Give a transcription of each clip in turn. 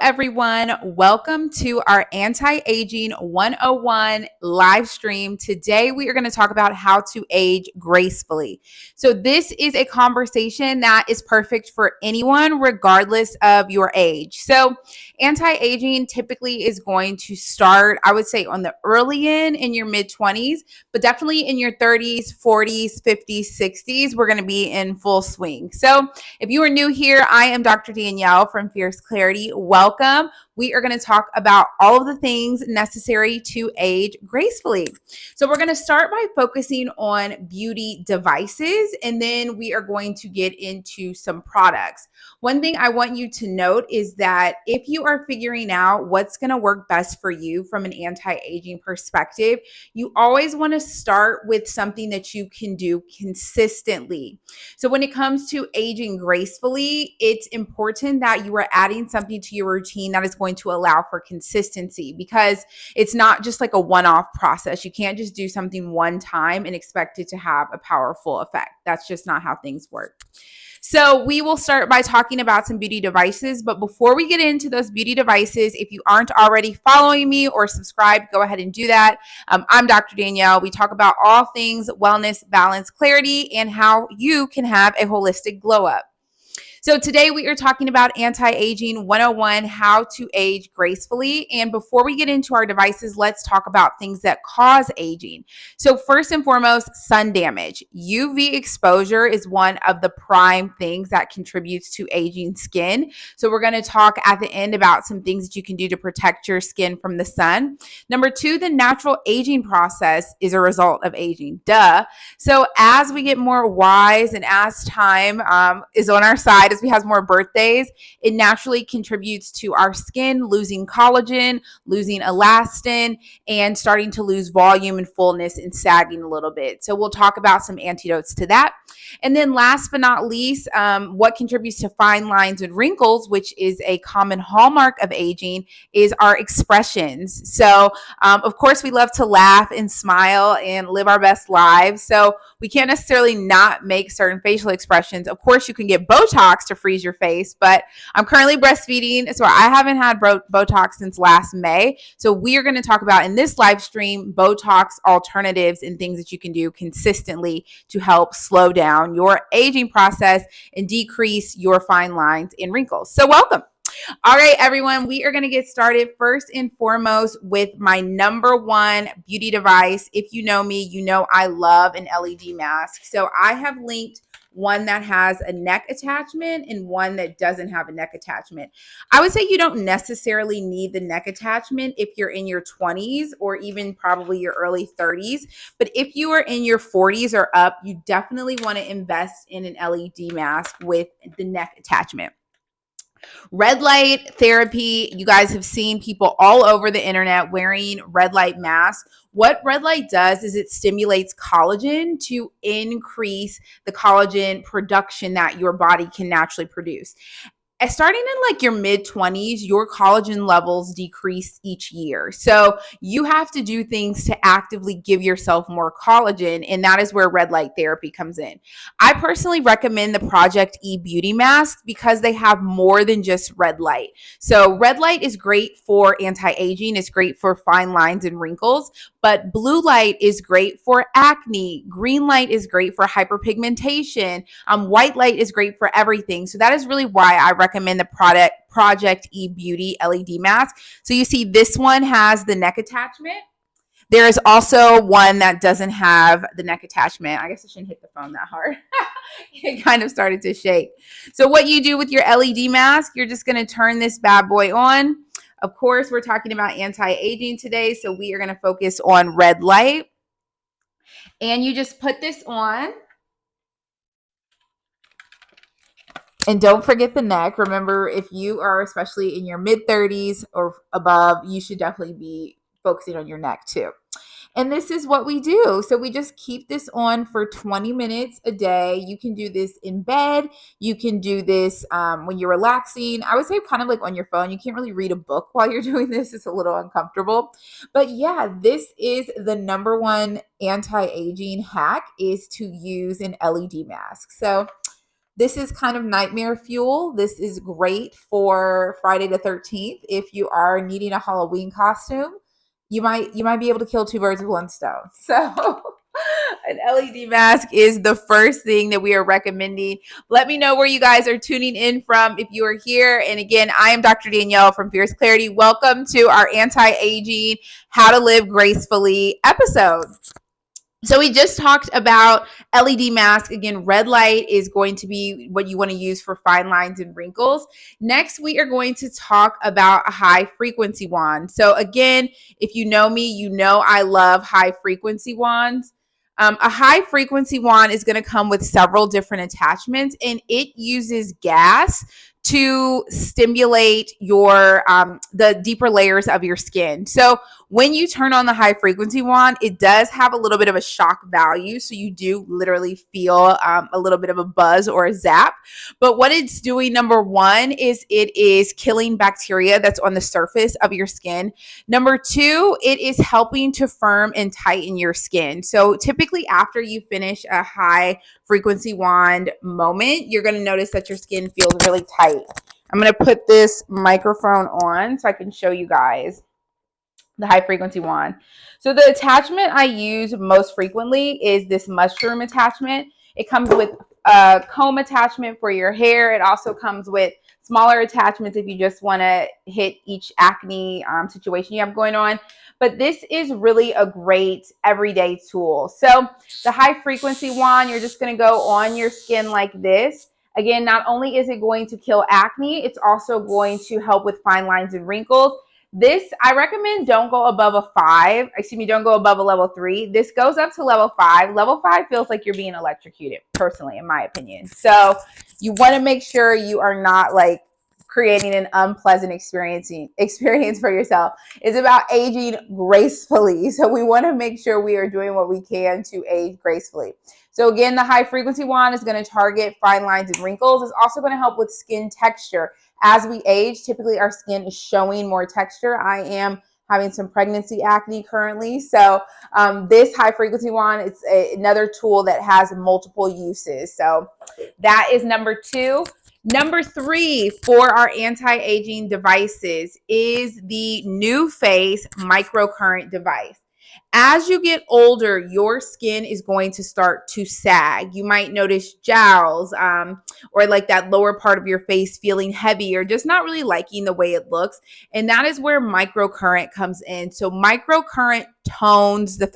Everyone, welcome to our Anti-Aging 101 live stream. Today we are going to talk about how to age gracefully. So this is a conversation that is perfect for anyone regardless of your age. So anti-aging typically is going to start, I would say, on the early end in your mid-20s, but definitely in your 30s, 40s, 50s, 60s, we're going to be in full swing. So if you are new here, I am Dr. Danielle from Fierce Clarity. Welcome. We are going to talk about all of the things necessary to age gracefully. So we're going to start by focusing on beauty devices, and then we are going to get into some products. One thing I want you to note is that if you are figuring out what's going to work best for you from an anti-aging perspective, you always want to start with something that you can do consistently. So when it comes to aging gracefully, it's important that you are adding something to your routine that is going to allow for consistency, because it's not just like a one-off process. You can't just do something one time and expect it to have a powerful effect. That's just not how things work. So we will start by talking about some beauty devices. But before we get into those beauty devices, if you aren't already following me or subscribed, go ahead and do that. I'm Dr. Danielle. We talk about all things wellness, balance, clarity, and how you can have a holistic glow up. So today we are talking about anti-aging 101, how to age gracefully. And before we get into our devices, let's talk about things that cause aging. So first and foremost, sun damage. UV exposure is one of the prime things that contributes to aging skin. So we're going to talk at the end about some things that you can do to protect your skin from the sun. Number two, the natural aging process is a result of aging. Duh. So as we get more wise and as time is on our side, as we have more birthdays, it naturally contributes to our skin losing collagen, losing elastin, and starting to lose volume and fullness and sagging a little bit. So we'll talk about some antidotes to that. And then last but not least, what contributes to fine lines and wrinkles, which is a common hallmark of aging, is our expressions. So of course, we love to laugh and smile and live our best lives. So we can't necessarily not make certain facial expressions. Of course, you can get Botox to freeze your face, but I'm currently breastfeeding, so I haven't had Botox since last May. So we are going to talk about in this live stream Botox alternatives and things that you can do consistently to help slow down your aging process and decrease your fine lines and wrinkles. So welcome. All right, everyone, we are going to get started first and foremost with my number one beauty device. If you know me, you know I love an LED mask. So I have linked one that has a neck attachment and one that doesn't have a neck attachment. I would say you don't necessarily need the neck attachment if you're in your 20s or even probably your early 30s. But if you are in your 40s or up, you definitely want to invest in an LED mask with the neck attachment. Red light therapy, you guys have seen people all over the internet wearing red light masks. What red light does is it stimulates collagen to increase the collagen production that your body can naturally produce. Starting in like your mid 20s, your collagen levels decrease each year. So you have to do things to actively give yourself more collagen, and that is where red light therapy comes in. I personally recommend the Project E Beauty Mask because they have more than just red light. So red light is great for anti-aging, it's great for fine lines and wrinkles, but blue light is great for acne. Green light is great for hyperpigmentation. White light is great for everything. So that is really why I recommend the Project E Beauty LED mask. So you see this one has the neck attachment. There is also one that doesn't have the neck attachment. I guess I shouldn't hit the phone that hard. It kind of started to shake. So what you do with your LED mask, you're just going to turn this bad boy on. Of course, we're talking about anti-aging today, so we are going to focus on red light. And you just put this on. And don't forget the neck. Remember, if you are especially in your mid-30s or above, you should definitely be focusing on your neck too. And this is what we do. So we just keep this on for 20 minutes a day. You can do this in bed. You can do this when you're relaxing. I would say kind of like on your phone. You can't really read a book while you're doing this. It's a little uncomfortable. But yeah, this is the number one anti-aging hack, is to use an LED mask. So This is kind of nightmare fuel. This is great for Friday the 13th. If you are needing a Halloween costume, you might be able to kill two birds with one stone. So an LED mask is the first thing that we are recommending. Let me know where you guys are tuning in from if you are here. And again, I am Dr. Danielle from Fierce Clarity. Welcome to our anti-aging, how to live gracefully episode. So we just talked about LED mask. Again, red light is going to be what you want to use for fine lines and wrinkles. Next, we are going to talk about a high frequency wand. So again, if you know me, you know I love high frequency wands. A high frequency wand is going to come with several different attachments, and it uses gas to stimulate your the deeper layers of your skin. So when you turn on the high frequency wand, it does have a little bit of a shock value. So you do literally feel a little bit of a buzz or a zap. But what it's doing, number one, is it is killing bacteria that's on the surface of your skin. Number two, it is helping to firm and tighten your skin. So typically after you finish a high frequency wand moment, you're going to notice that your skin feels really tight. I'm going to put this microphone on so I can show you guys the high frequency wand. So the attachment I use most frequently is this mushroom attachment. It comes with a comb attachment for your hair. It also comes with smaller attachments if you just want to hit each acne situation you have going on. But this is really a great everyday tool. So the high frequency wand, you're just going to go on your skin like this. Again, not only is it going to kill acne, it's also going to help with fine lines and wrinkles. This, I recommend don't go above a 5. Don't go above a level 3. This goes up to level 5. Level 5 feels like you're being electrocuted, personally, in my opinion. So you want to make sure you are not like creating an unpleasant experience for yourself. It's about aging gracefully. So we want to make sure we are doing what we can to age gracefully. So again, the high frequency wand is going to target fine lines and wrinkles. It's also going to help with skin texture. As we age, typically our skin is showing more texture. I am having some pregnancy acne currently. So this high frequency wand, it's another tool that has multiple uses. So that is number 2. Number 3 for our anti-aging devices is the NuFace microcurrent device. As you get older, your skin is going to start to sag. You might notice jowls or like that lower part of your face feeling heavy or just not really liking the way it looks. And that is where microcurrent comes in. So microcurrent tones the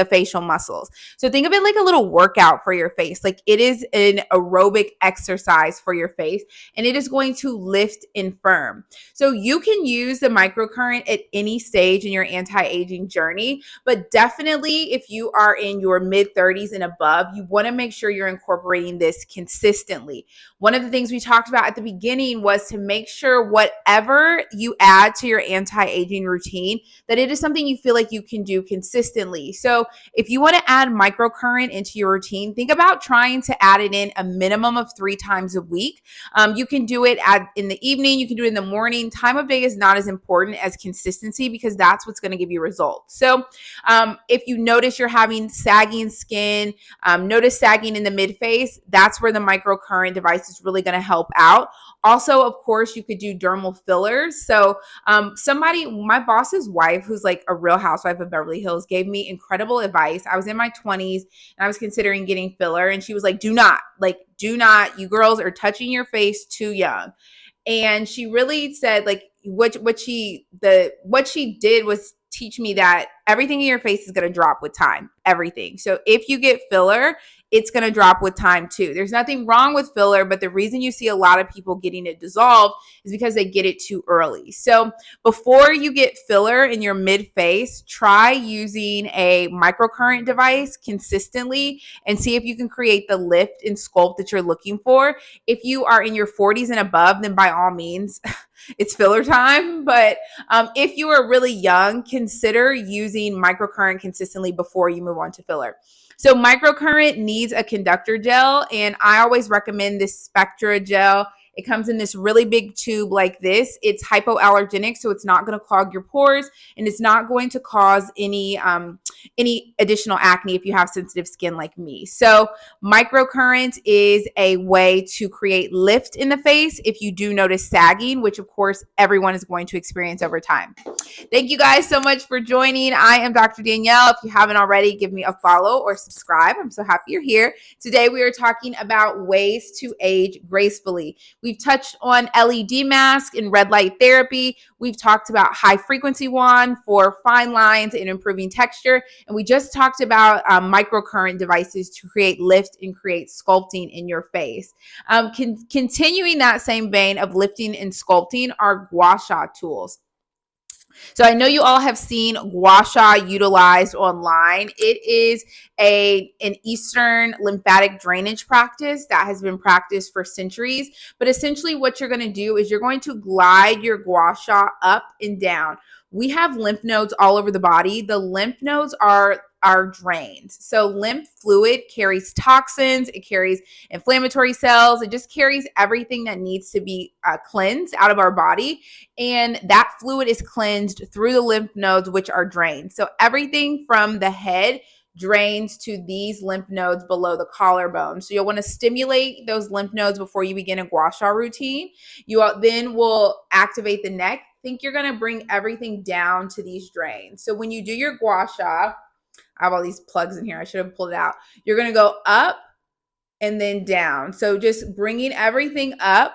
facial muscles. So think of it like a little workout for your face. Like it is an aerobic exercise for your face, and it is going to lift and firm. So you can use the microcurrent at any stage in your anti-aging journey, but definitely if you are in your mid-30s and above, you want to make sure you're incorporating this consistently. One of the things we talked about at the beginning was to make sure whatever you add to your anti-aging routine, that it is something you feel like you can do consistently. So if you want to add microcurrent into your routine, think about trying to add it in a minimum of 3 times a week. You can do it in the evening. You can do it in the morning. Time of day is not as important as consistency because that's what's going to give you results. So if you notice you're having sagging skin, notice sagging in the mid-face, that's where the microcurrent device is really going to help out. Also, of course, you could do dermal fillers. So my boss's wife, who's like a real housewife of Beverly Hills, gave me incredible advice. I was in my 20s and I was considering getting filler. And she was like, do not, you girls are touching your face too young. And she really said like what she did was teach me that everything in your face is going to drop with time, everything. So if you get filler, it's going to drop with time too. There's nothing wrong with filler, but the reason you see a lot of people getting it dissolved is because they get it too early. So before you get filler in your mid-face, try using a microcurrent device consistently and see if you can create the lift and sculpt that you're looking for. If you are in your 40s and above, then by all means, it's filler time. But if you are really young, consider using microcurrent consistently before you move on to filler. So microcurrent needs a conductor gel, and I always recommend this Spectra gel. It comes in this really big tube like this. It's hypoallergenic, so it's not going to clog your pores, and it's not going to cause any any additional acne if you have sensitive skin like me. So microcurrent is a way to create lift in the face if you do notice sagging, which of course everyone is going to experience over time. Thank you guys so much for joining. I am Dr. Danielle. If you haven't already, give me a follow or subscribe. I'm so happy you're here. Today we are talking about ways to age gracefully. We've touched on LED mask and red light therapy. We've talked about high frequency wand for fine lines and improving texture. And we just talked about microcurrent devices to create lift and create sculpting in your face. Continuing that same vein of lifting and sculpting are gua sha tools. So I know you all have seen gua sha utilized online. It is an Eastern lymphatic drainage practice that has been practiced for centuries. But essentially what you're going to do is you're going to glide your gua sha up and down. We have lymph nodes all over the body. The lymph nodes are drains. So lymph fluid carries toxins, it carries inflammatory cells, it just carries everything that needs to be cleansed out of our body. And that fluid is cleansed through the lymph nodes, which are drained. So everything from the head drains to these lymph nodes below the collarbone. So you'll want to stimulate those lymph nodes before you begin a gua sha routine. You then will activate the neck. Think you're going to bring everything down to these drains. So when you do your gua sha, I have all these plugs in here. I should have pulled it out. You're going to go up and then down. So just bringing everything up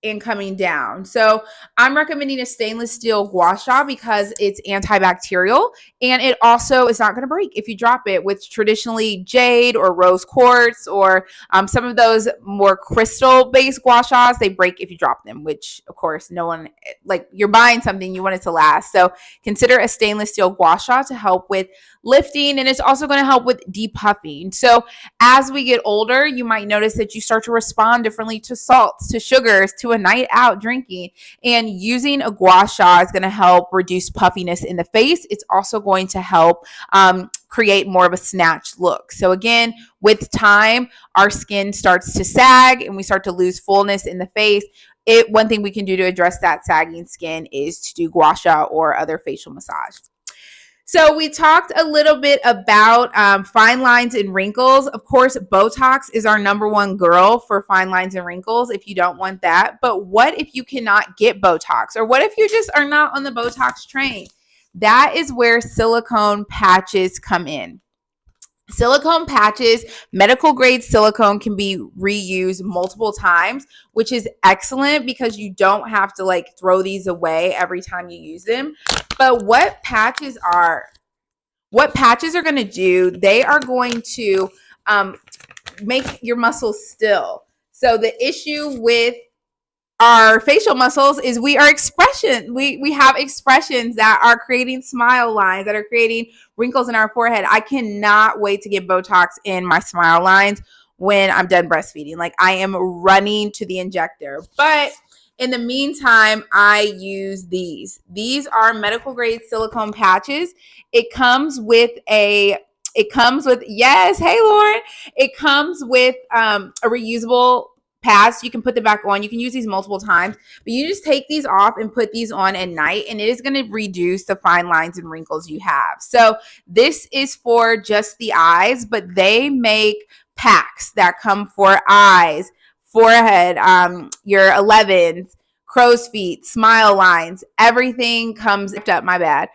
and coming down. So I'm recommending a stainless steel gua sha because it's antibacterial and it also is not going to break if you drop it. With traditionally jade or rose quartz or some of those more crystal based gua shas, they break if you drop them, which of course no one, like you're buying something, you want it to last. So consider a stainless steel gua sha to help with lifting, and it's also going to help with depuffing. So as we get older, you might notice that you start to respond differently to salts, to sugars, to a night out drinking, and using a gua sha is going to help reduce puffiness in the face. It's also going to help create more of a snatched look. So again, with time, our skin starts to sag and we start to lose fullness in the face. One thing we can do to address that sagging skin is to do gua sha or other facial massage. So we talked a little bit about fine lines and wrinkles. Of course, Botox is our number one girl for fine lines and wrinkles if you don't want that. But what if you cannot get Botox? Or what if you just are not on the Botox train? That is where silicone patches come in. Silicone patches, medical grade silicone, can be reused multiple times, which is excellent because you don't have to like throw these away every time you use them. But what patches are going to do, they are going to make your muscles still. So the issue with our facial muscles is we have expressions that are creating smile lines, that are creating wrinkles in our forehead. I cannot wait to get Botox in my smile lines when I'm done breastfeeding. Like I am running to the injector. But in the meantime, I use these. These are medical grade silicone patches. It comes with yes, hey Lauren. It comes with a reusable pads. You can put them back on. You can use these multiple times, but you just take these off and put these on at night, and it is going to reduce the fine lines and wrinkles you have. So this is for just the eyes, but they make packs that come for eyes, forehead, your 11s, crow's feet, smile lines, everything comes up. My bad.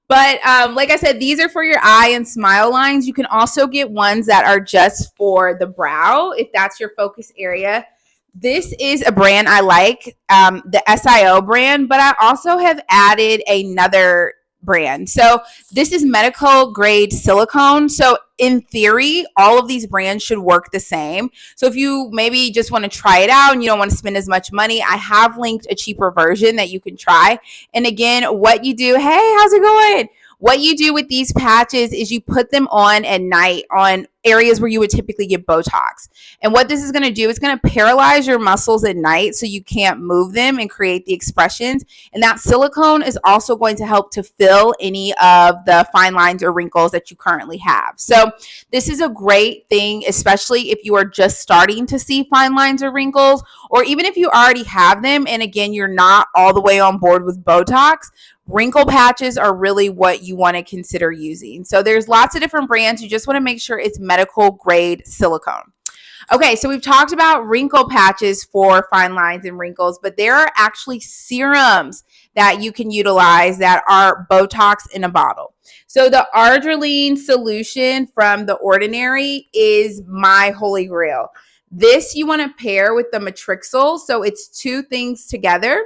But like I said, these are for your eye and smile lines. You can also get ones that are just for the brow if that's your focus area. This is a brand I like, the SIO brand, but I also have added another brand. So this is medical grade silicone. So in theory, all of these brands should work the same. So if you maybe just want to try it out and you don't want to spend as much money, I have linked a cheaper version that you can try. And again, what you do, hey, how's it going? What you do with these patches is you put them on at night on areas where you would typically get Botox. And what this is going to do is going to paralyze your muscles at night so you can't move them and create the expressions. And that silicone is also going to help to fill any of the fine lines or wrinkles that you currently have. So this is a great thing, especially if you are just starting to see fine lines or wrinkles, or even if you already have them and again, you're not all the way on board with Botox. Wrinkle patches are really what you want to consider using. So there's lots of different brands. You just want to make sure it's medical grade silicone. Okay, so we've talked about wrinkle patches for fine lines and wrinkles, but there are actually serums that you can utilize that are Botox in a bottle. So the Arginine solution from The Ordinary is my holy grail. This you want to pair with the Matrixyl, so it's two things together.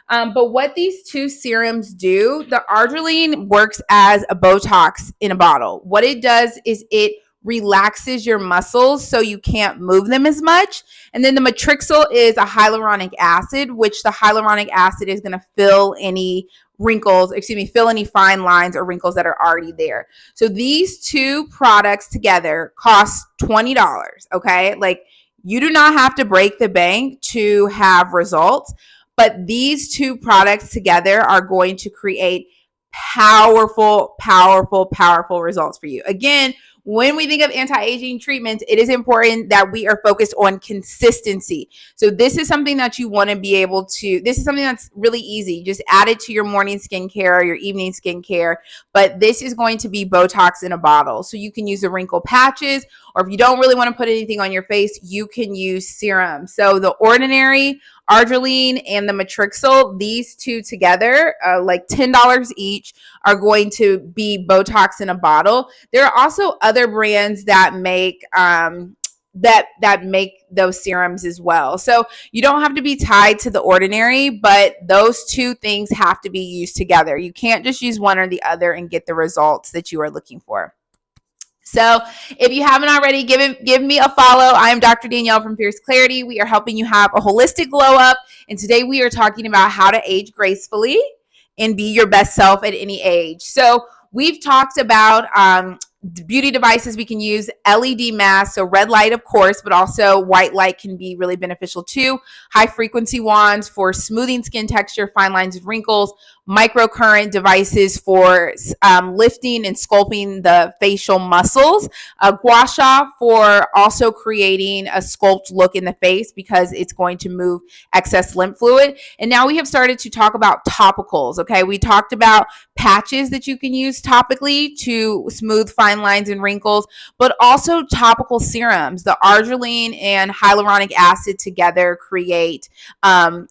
But what these two serums do, the Arginine works as a Botox in a bottle. What it does is it relaxes your muscles so you can't move them as much. And then the Matrixyl is a hyaluronic acid, which the hyaluronic acid is going to fill any fill any fine lines or wrinkles that are already there. So these two products together cost $20, okay? Like, you do not have to break the bank to have results, but these two products together are going to create powerful, powerful, powerful results for you. Again, when we think of anti-aging treatments, it is important that we are focused on consistency. So this is something that you want to be able to, this is something that's really easy. Just add it to your morning skincare, your evening skincare, but this is going to be Botox in a bottle. So you can use the wrinkle patches, or if you don't really want to put anything on your face, you can use serum. So The Ordinary, Arginine, and the Matrixyl, these two together, like $10 each, are going to be Botox in a bottle. There are also other brands that make that make those serums as well. So you don't have to be tied to The Ordinary, but those two things have to be used together. You can't just use one or the other and get the results that you are looking for. So if you haven't already, give me a follow. I am Dr. Danielle from Fierce Clarity. We are helping you have a holistic glow up. And today we are talking about how to age gracefully and be your best self at any age. So we've talked about beauty devices we can use, LED masks, so red light, of course, but also white light can be really beneficial too. High frequency wands for smoothing skin texture, fine lines and wrinkles, microcurrent devices for lifting and sculpting the facial muscles, gua sha for also creating a sculpt look in the face because it's going to move excess lymph fluid. And now we have started to talk about topicals. Okay, we talked about patches that you can use topically to smooth fine lines and wrinkles, but also topical serums. The Arginine and hyaluronic acid together create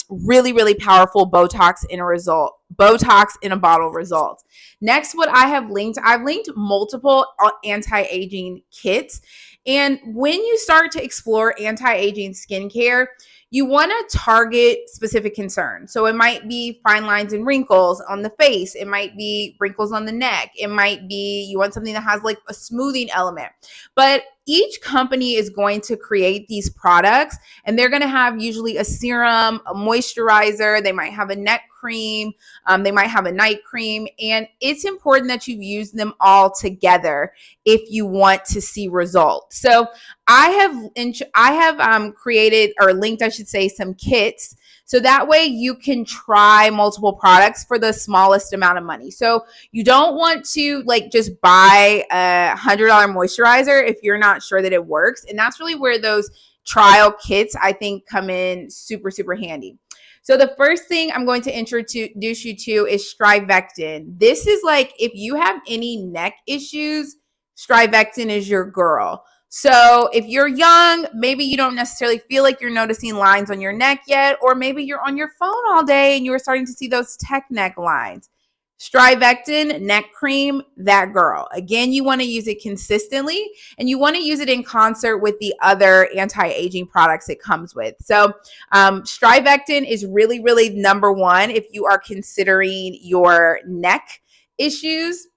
really, really powerful Botox in a bottle results. Next, what I've linked multiple anti-aging kits. And when you start to explore anti-aging skincare, you want to target specific concerns. So it might be fine lines and wrinkles on the face. It might be wrinkles on the neck. It might be you want something that has like a smoothing element. But each company is going to create these products and they're going to have usually a serum, a moisturizer. They might have a neck cream. They might have a night cream. And it's important that you use them all together if you want to see results. So I have created or linked, I should say, some kits. So that way you can try multiple products for the smallest amount of money. So you don't want to like just buy a $100 moisturizer if you're not sure that it works. And that's really where those trial kits, I think, come in super, super handy. So the first thing I'm going to introduce you to is Strivectin. This is like if you have any neck issues, Strivectin is your girl. So if you're young, maybe you don't necessarily feel like you're noticing lines on your neck yet, or maybe you're on your phone all day and you're starting to see those tech neck lines. Strivectin neck cream, that girl. Again, you want to use it consistently and you want to use it in concert with the other anti-aging products it comes with. So Strivectin is really, really number one if you are considering your neck issues.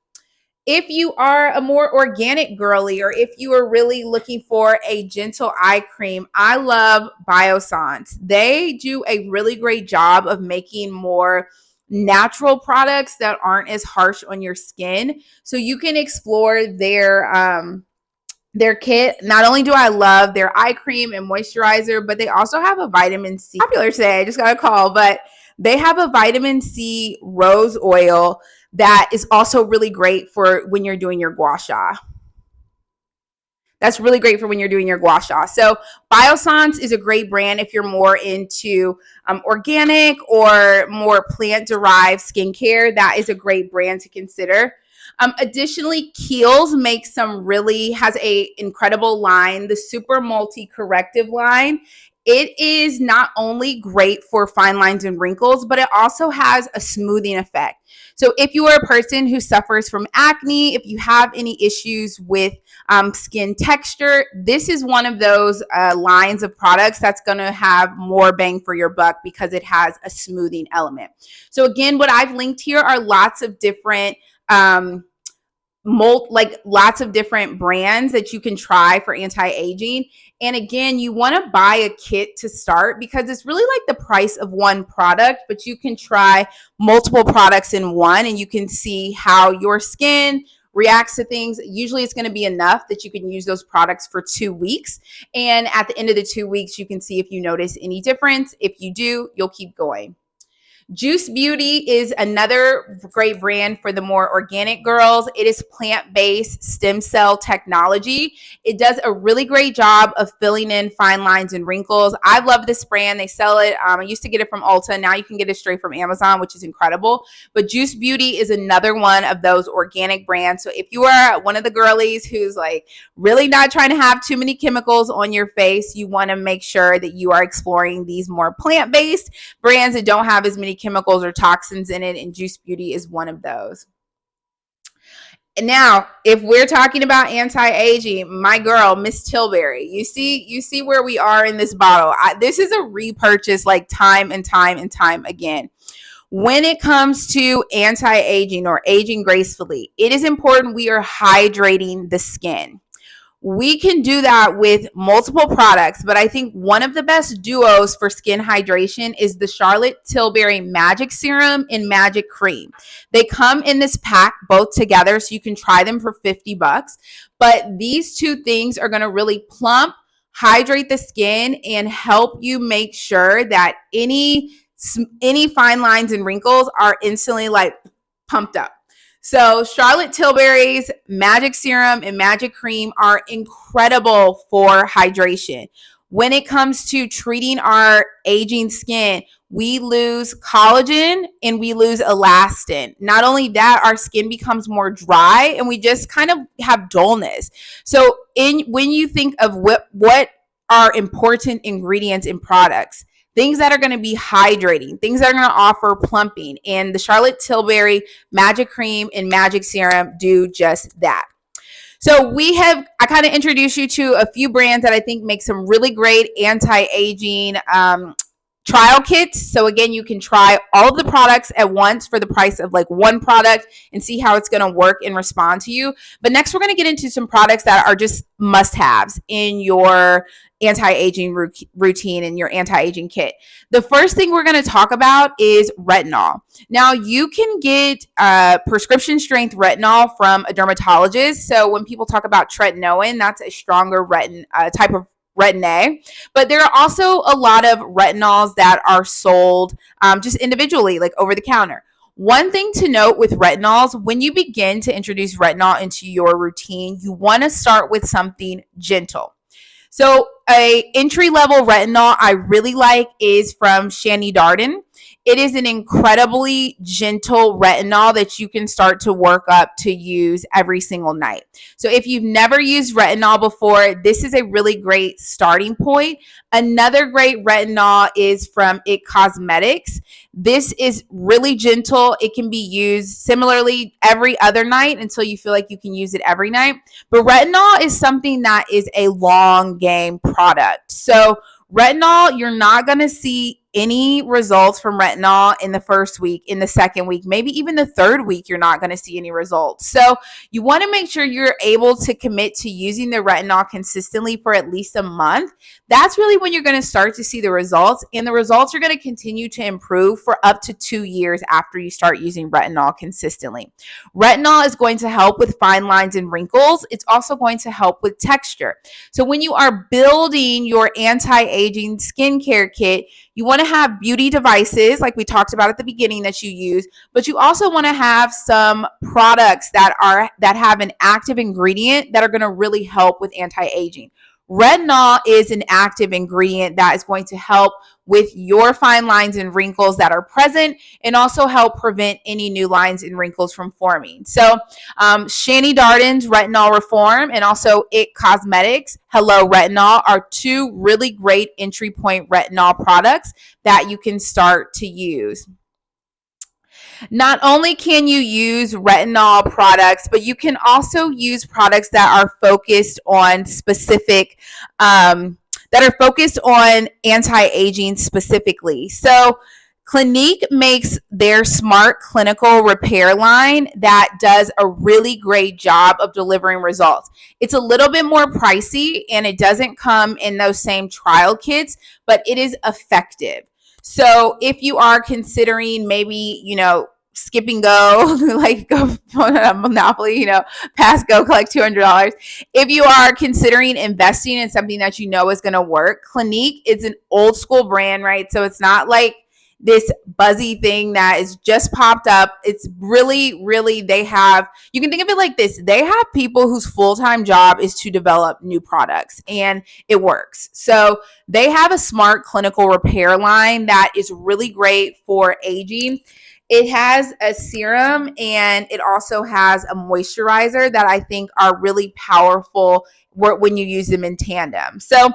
If you are a more organic girly or if you are really looking for a gentle eye cream, I love Biossance. They do a really great job of making more natural products that aren't as harsh on your skin. So you can explore their Their kit, not only do I love their eye cream and moisturizer, but they also have a vitamin C. Popular today, I just got a call, but they have a vitamin C rose oil that is also really great for when you're doing your gua sha. That's really great for when you're doing your gua sha. So Biossance is a great brand if you're more into organic or more plant-derived skincare. That is a great brand to consider. Additionally, Kiehl's has a incredible line, the Super Multi Corrective line. It is not only great for fine lines and wrinkles, but it also has a smoothing effect. So if you are a person who suffers from acne, if you have any issues with skin texture, this is one of those lines of products that's going to have more bang for your buck because it has a smoothing element. So again, what I've linked here are lots of different lots of different brands that you can try for anti-aging. And again, you want to buy a kit to start because it's really like the price of one product, but you can try multiple products in one and you can see how your skin reacts to things. Usually it's going to be enough that you can use those products for 2 weeks. And at the end of the 2 weeks, you can see if you notice any difference. If you do, you'll keep going. Juice Beauty is another great brand for the more organic girls. It is plant-based stem cell technology. It does a really great job of filling in fine lines and wrinkles. I love this brand. They sell it. I used to get it from Ulta. Now you can get it straight from Amazon, which is incredible. But Juice Beauty is another one of those organic brands. So if you are one of the girlies who's like really not trying to have too many chemicals on your face, you want to make sure that you are exploring these more plant-based brands that don't have as many chemicals or toxins in it, and Juice Beauty is one of those. And now, if we're talking about anti-aging, my girl, Miss Tilbury, you see where we are in this bottle. This is a repurchase like time and time and time again. When it comes to anti-aging or aging gracefully, it is important we are hydrating the skin. We can do that with multiple products, but I think one of the best duos for skin hydration is the Charlotte Tilbury Magic Serum and Magic Cream. They come in this pack both together, so you can try them for $50. But these two things are going to really plump, hydrate the skin, and help you make sure that any fine lines and wrinkles are instantly like pumped up. So Charlotte Tilbury's Magic Serum and Magic Cream are incredible for hydration. When it comes to treating our aging skin, we lose collagen and we lose elastin. Not only that, our skin becomes more dry and we just kind of have dullness. So when you think of what are important ingredients in products, things that are going to be hydrating, things that are going to offer plumping, and the Charlotte Tilbury Magic Cream and Magic Serum do just that. So I kind of introduced you to a few brands that I think make some really great anti-aging trial kits. So again, you can try all of the products at once for the price of like one product and see how it's going to work and respond to you. But next, we're going to get into some products that are just must-haves in your anti-aging routine and your anti-aging kit. The first thing we're going to talk about is retinol. Now, you can get prescription strength retinol from a dermatologist. So when people talk about tretinoin, that's a stronger type of retin-A, but there are also a lot of retinols that are sold just individually, like over the counter. One thing to note with retinols, when you begin to introduce retinol into your routine, you want to start with something gentle. So a entry-level retinol I really like is from Shani Darden. It is an incredibly gentle retinol that you can start to work up to use every single night. So if you've never used retinol before, this is a really great starting point. Another great retinol is from It Cosmetics. This is really gentle. It can be used similarly every other night until you feel like you can use it every night. But retinol is something that is a long game product. So retinol, you're not going to see any results from retinol in the first week, in the second week, maybe even the third week, you're not going to see any results. So you want to make sure you're able to commit to using the retinol consistently for at least a month. That's really when you're going to start to see the results, and the results are going to continue to improve for up to 2 years after you start using retinol consistently. Retinol is going to help with fine lines and wrinkles. It's also going to help with texture. So when you are building your anti-aging skincare kit, you want to have beauty devices like we talked about at the beginning that you use, but you also want to have some products that have an active ingredient that are going to really help with anti-aging. Retinol is an active ingredient that is going to help with your fine lines and wrinkles that are present, and also help prevent any new lines and wrinkles from forming. So Shani Darden's Retinol Reform and also It Cosmetics Hello Retinol are two really great entry point retinol products that you can start to use. Not only can you use retinol products, but you can also use products that are focused on specific, anti-aging specifically. So Clinique makes their Smart Clinical Repair line that does a really great job of delivering results. It's a little bit more pricey and it doesn't come in those same trial kits, but it is effective. So if you are considering maybe, skip and go, like go on a Monopoly, pass go, collect $200. If you are considering investing in something that you know is going to work, Clinique is an old school brand, right? So it's not like this buzzy thing that is just popped up. It's really, you can think of it like this. They have people whose full-time job is to develop new products, and it works. So they have a Smart Clinical Repair line that is really great for aging. It has a serum and it also has a moisturizer that I think are really powerful when you use them in tandem. So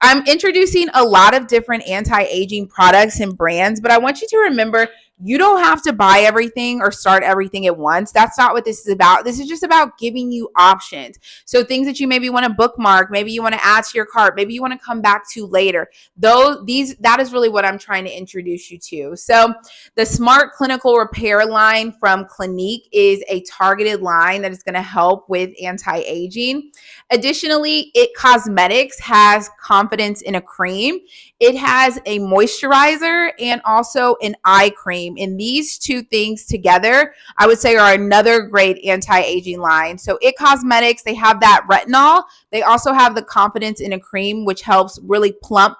I'm introducing a lot of different anti-aging products and brands, but I want you to remember you don't have to buy everything or start everything at once. That's not what this is about. This is just about giving you options. So things that you maybe want to bookmark, maybe you want to add to your cart, maybe you want to come back to later. That is really what I'm trying to introduce you to. So the Smart Clinical Repair line from Clinique is a targeted line that is going to help with anti-aging. Additionally, It Cosmetics has Confidence in a Cream. It has a moisturizer and also an eye cream. And these two things together, I would say, are another great anti-aging line. So It Cosmetics, they have that retinol. They also have the Confidence in a Cream, which helps really plump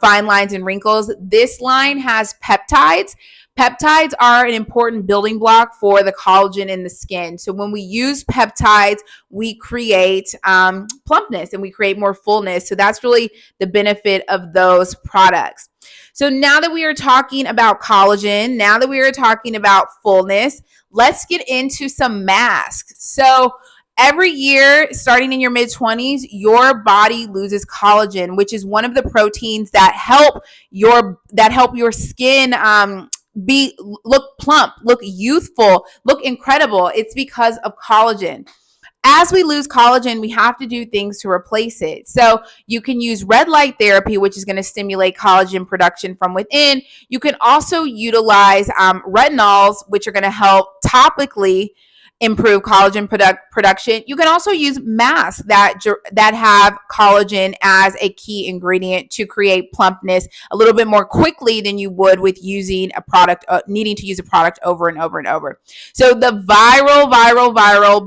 fine lines and wrinkles. This line has peptides. Peptides are an important building block for the collagen in the skin. So when we use peptides, we create plumpness and we create more fullness. So that's really the benefit of those products. So now that we are talking about collagen, now that we are talking about fullness, let's get into some masks. So every year, starting in your mid-20s, your body loses collagen, which is one of the proteins that help your skin look plump, look youthful, look incredible. It's because of collagen. As we lose collagen, we have to do things to replace it. So you can use red light therapy, which is going to stimulate collagen production from within. You can also utilize retinols, which are going to help topically improve collagen production. You can also use masks that have collagen as a key ingredient to create plumpness a little bit more quickly than you would with using a product, needing to use a product over and over and over. So the viral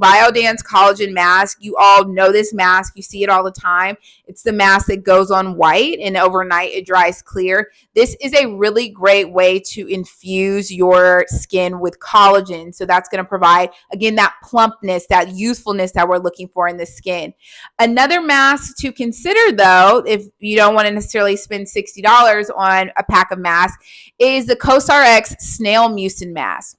Biodance collagen mask, you all know this mask. You see it all the time. It's the mask that goes on white and overnight it dries clear. This is a really great way to infuse your skin with collagen. So that's going to provide, again, that plumpness, that youthfulness that we're looking for in the skin. Another mask to consider, though, if you don't want to necessarily spend $60 on a pack of masks, is the CosRX Snail Mucin mask.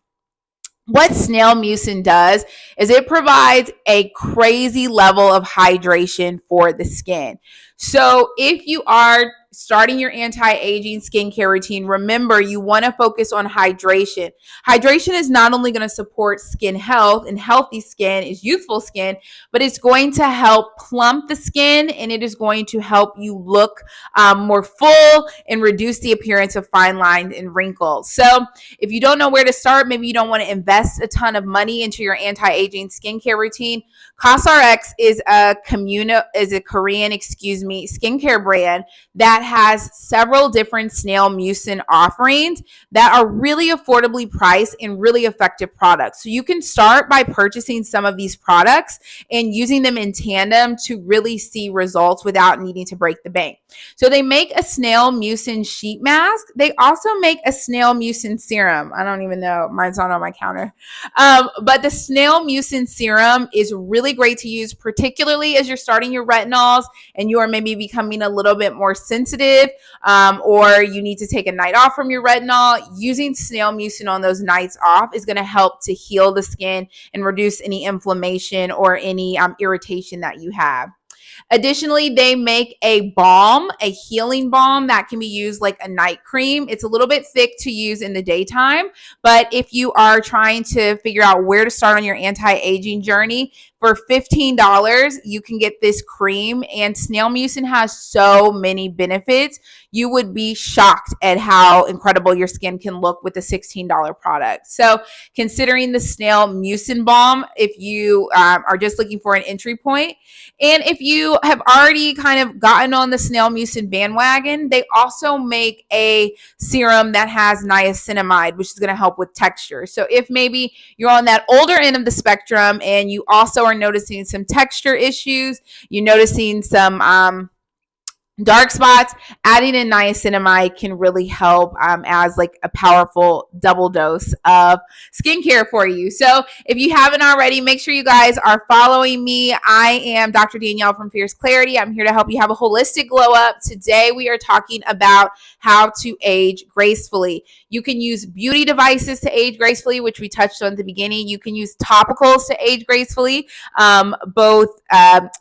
What snail mucin does is it provides a crazy level of hydration for the skin. So if you are starting your anti-aging skincare routine, remember you want to focus on hydration. Hydration is not only going to support skin health, and healthy skin is youthful skin, but it's going to help plump the skin, and it is going to help you look more full and reduce the appearance of fine lines and wrinkles. So if you don't know where to start, maybe you don't want to invest a ton of money into your anti-aging skincare routine, CosRx is a Korean, skincare brand that has several different snail mucin offerings that are really affordably priced and really effective products. So you can start by purchasing some of these products and using them in tandem to really see results without needing to break the bank. So they make a snail mucin sheet mask. They also make a snail mucin serum. I don't even know. Mine's not on my counter. But the snail mucin serum is really great to use, particularly as you're starting your retinols and you are maybe becoming a little bit more sensitive, or you need to take a night off from your retinol. Using snail mucin on those nights off is going to help to heal the skin and reduce any inflammation or any irritation that you have. Additionally, they make a balm, a healing balm that can be used like a night cream. It's a little bit thick to use in the daytime, but if you are trying to figure out where to start on your anti-aging journey, for $15, you can get this cream, and snail mucin has so many benefits. You would be shocked at how incredible your skin can look with a $16 product. So considering the snail mucin balm, if you are just looking for an entry point, and if you have already kind of gotten on the snail mucin bandwagon, they also make a serum that has niacinamide, which is going to help with texture. So if maybe you're on that older end of the spectrum and you also are noticing some texture issues, you're noticing some dark spots, adding in niacinamide can really help as like a powerful double dose of skincare for you. So if you haven't already, make sure you guys are following me. I am Dr. Danielle from Fierce Clarity. I'm here to help you have a holistic glow up. Today we are talking about how to age gracefully. You can use beauty devices to age gracefully, which we touched on at the beginning. You can use topicals to age gracefully, both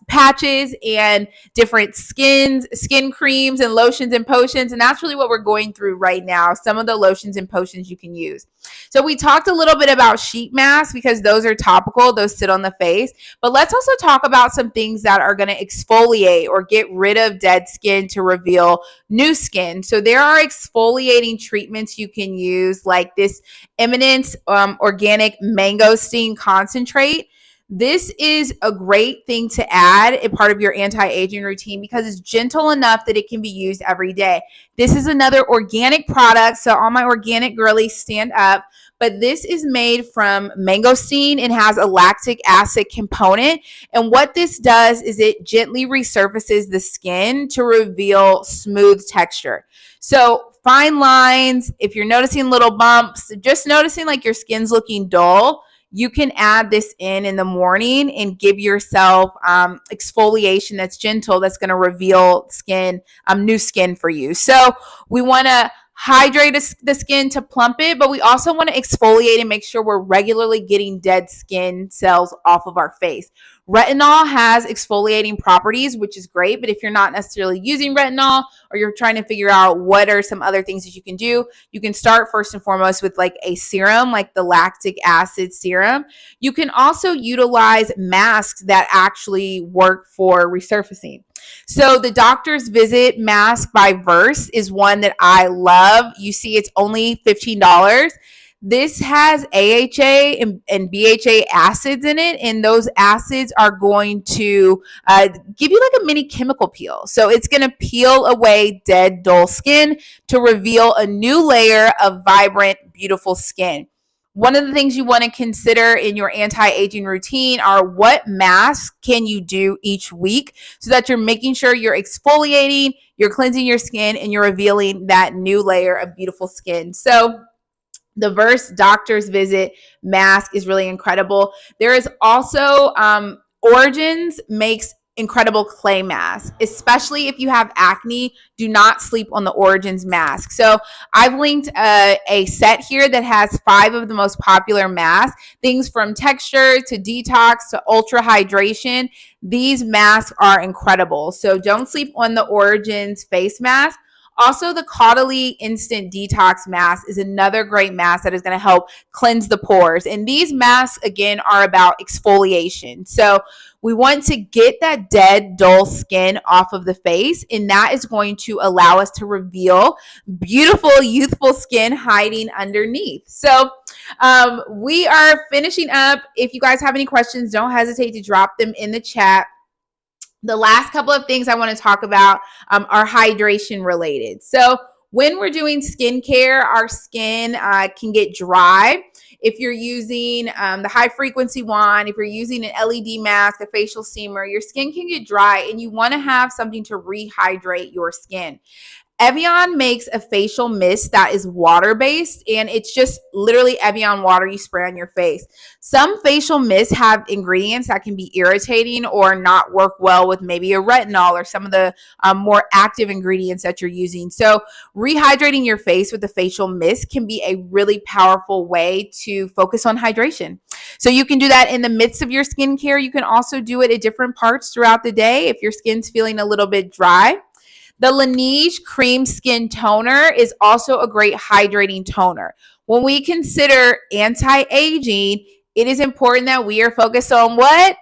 patches and different skin creams and lotions and potions, and that's really what we're going through right now, some of the lotions and potions you can use. So we talked a little bit about sheet masks because those are topical, those sit on the face, but let's also talk about some things that are going to exfoliate or get rid of dead skin to reveal new skin. So there are exfoliating treatments you can use, like this Eminence organic mangosteen concentrate. This is a great thing to add a part of your anti-aging routine because it's gentle enough that it can be used every day. This is another organic product, so all my organic girlies stand up. But this is made from mangosteen and has a lactic acid component. And what this does is it gently resurfaces the skin to reveal smooth texture. So fine lines, if you're noticing little bumps, just noticing like your skin's looking dull, you can add this in the morning and give yourself exfoliation that's gentle, that's going to reveal skin, new skin for you. So we want to hydrate the skin to plump it, but we also want to exfoliate and make sure we're regularly getting dead skin cells off of our face. Retinol has exfoliating properties, which is great, but if you're not necessarily using retinol or you're trying to figure out what are some other things that you can do, you can start first and foremost with like a serum, like the lactic acid serum. You can also utilize masks that actually work for resurfacing. So the Doctor's Visit mask by Verse is one that I love. You see, it's only $15. This has AHA and BHA acids in it, and those acids are going to give you like a mini chemical peel. So it's going to peel away dead, dull skin to reveal a new layer of vibrant, beautiful skin. One of the things you want to consider in your anti-aging routine are what masks can you do each week so that you're making sure you're exfoliating, you're cleansing your skin, and you're revealing that new layer of beautiful skin. So the Verse Doctor's Visit mask is really incredible. There is also Origins makes incredible clay mask. Especially if you have acne, do not sleep on the Origins mask. So I've linked a set here that has 5 of the most popular masks, things from texture to detox to ultra hydration. These masks are incredible. So don't sleep on the Origins face mask. Also, the Caudalie Instant Detox Mask is another great mask that is going to help cleanse the pores. And these masks, again, are about exfoliation. So we want to get that dead, dull skin off of the face, and that is going to allow us to reveal beautiful, youthful skin hiding underneath. So we are finishing up. If you guys have any questions, don't hesitate to drop them in the chat. The last couple of things I want to talk about are hydration related. So when we're doing skincare, our skin can get dry. If you're using the high frequency wand, if you're using an LED mask, a facial steamer, your skin can get dry and you want to have something to rehydrate your skin. Evian makes a facial mist that is water-based, and it's just literally Evian water you spray on your face. Some facial mists have ingredients that can be irritating or not work well with maybe a retinol or some of the more active ingredients that you're using. So rehydrating your face with a facial mist can be a really powerful way to focus on hydration. So you can do that in the midst of your skincare. You can also do it at different parts throughout the day if your skin's feeling a little bit dry. The Laneige Cream Skin Toner is also a great hydrating toner. When we consider anti-aging, it is important that we are focused on what?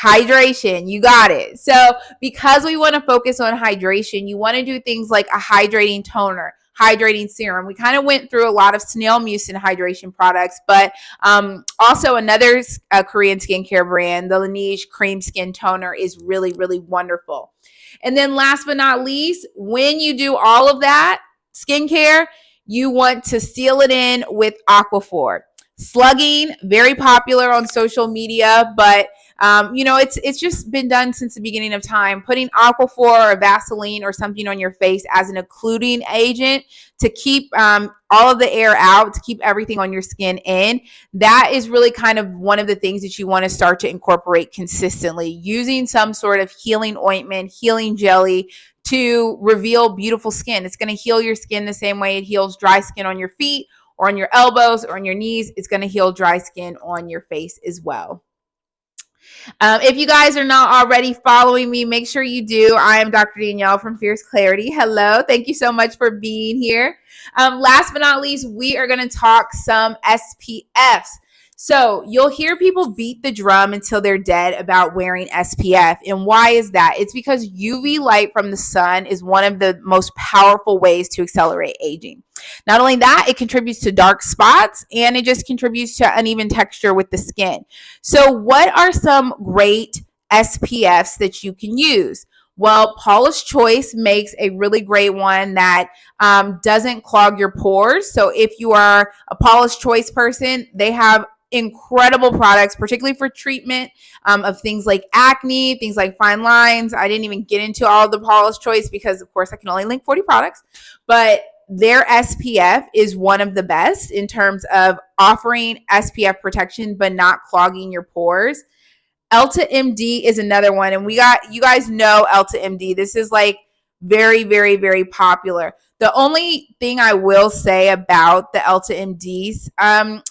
Hydration. You got it. So because we want to focus on hydration, you want to do things like a hydrating toner, hydrating serum. We kind of went through a lot of snail mucin hydration products, but also another Korean skincare brand, the Laneige Cream Skin Toner, is really, really wonderful. And then last but not least, when you do all of that skincare, you want to seal it in with Aquaphor. Slugging, very popular on social media, but it's just been done since the beginning of time. Putting Aquaphor or Vaseline or something on your face as an occluding agent to keep all of the air out, to keep everything on your skin in. That is really kind of one of the things that you want to start to incorporate consistently, using some sort of healing ointment, healing jelly to reveal beautiful skin. It's going to heal your skin the same way it heals dry skin on your feet or on your elbows or on your knees. It's going to heal dry skin on your face as well. If you guys are not already following me, make sure you do. I am Dr. Danielle from Fierce Clarity. Hello. Thank you so much for being here. Last but not least, we are going to talk some SPFs. So you'll hear people beat the drum until they're dead about wearing SPF. And why is that? It's because UV light from the sun is one of the most powerful ways to accelerate aging. Not only that, it contributes to dark spots and it just contributes to uneven texture with the skin. So what are some great SPFs that you can use? Well, Paula's Choice makes a really great one that doesn't clog your pores. So if you are a Paula's Choice person, they have incredible products, particularly for treatment of things like acne, things like fine lines. I didn't even get into all of the Paula's Choice because, of course, I can only link 40 products, but their SPF is one of the best in terms of offering SPF protection but not clogging your pores. Elta MD is another one, and you guys know Elta MD. This is like very, very, very popular. The only thing I will say about the Elta MD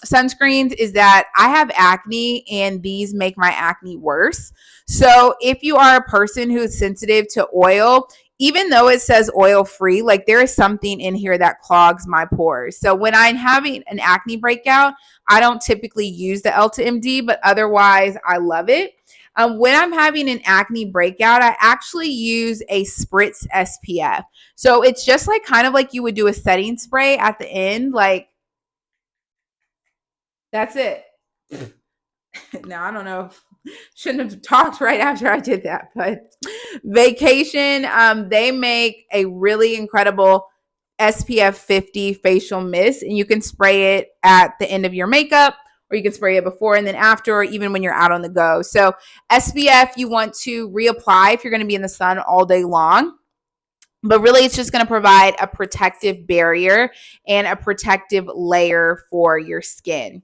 sunscreens is that I have acne and these make my acne worse. So if you are a person who is sensitive to oil, even though it says oil free, like there is something in here that clogs my pores. So when I'm having an acne breakout, I don't typically use the Elta MD, but otherwise I love it. When I'm having an acne breakout, I actually use a spritz SPF. So it's just like kind of like you would do a setting spray at the end. Like, that's it. Now, I don't know. Shouldn't have talked right after I did that, but Vacation, they make a really incredible SPF 50 facial mist, and you can spray it at the end of your makeup, or you can spray it before and then after, or even when you're out on the go. So SPF, you want to reapply if you're going to be in the sun all day long. But really, it's just going to provide a protective barrier and a protective layer for your skin.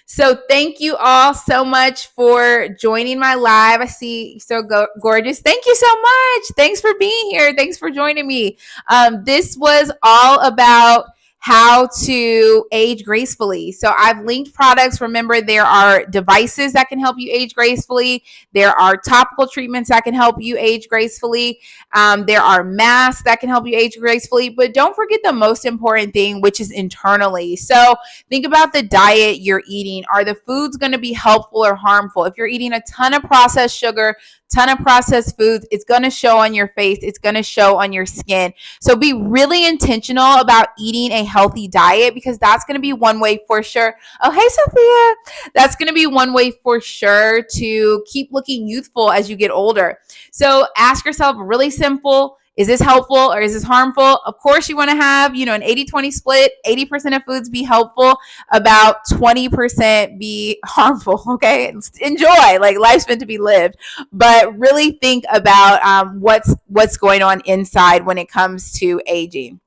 So thank you all so much for joining my live. I see you so gorgeous. Thank you so much. Thanks for being here. Thanks for joining me. This was all about how to age gracefully. So I've linked products. Remember, there are devices that can help you age gracefully. There are topical treatments that can help you age gracefully. There are masks that can help you age gracefully. But don't forget the most important thing, which is internally. So think about the diet you're eating. Are the foods going to be helpful or harmful? If you're eating a ton of processed sugar, ton of processed foods, it's going to show on your face. It's going to show on your skin. So be really intentional about eating a healthy diet, because that's going to be one way for sure. Oh, hey, Sophia. That's going to be one way for sure to keep looking youthful as you get older. So ask yourself really simple: is this helpful or is this harmful? Of course, you want to have, an 80-20 split. 80% of foods be helpful, about 20% be harmful. Okay. Enjoy, like, life's meant to be lived, but really think about what's going on inside when it comes to aging.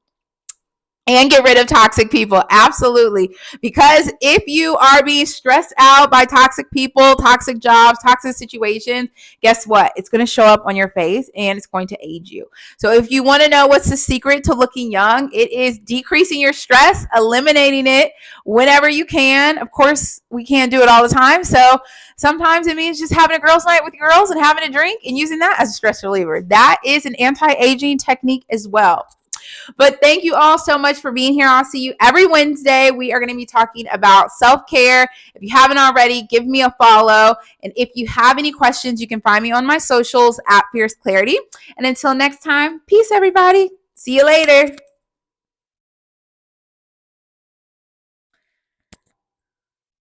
And get rid of toxic people. Absolutely. Because if you are being stressed out by toxic people, toxic jobs, toxic situations, guess what? It's going to show up on your face and it's going to age you. So if you want to know what's the secret to looking young, it is decreasing your stress, eliminating it whenever you can. Of course, we can't do it all the time. So sometimes it means just having a girls' night with your girls and having a drink and using that as a stress reliever. That is an anti-aging technique as well. But thank you all so much for being here. I'll see you every Wednesday. We are going to be talking about self-care. If you haven't already, give me a follow. And if you have any questions, you can find me on my socials at Fierce Clarity. And until next time, peace, everybody. See you later.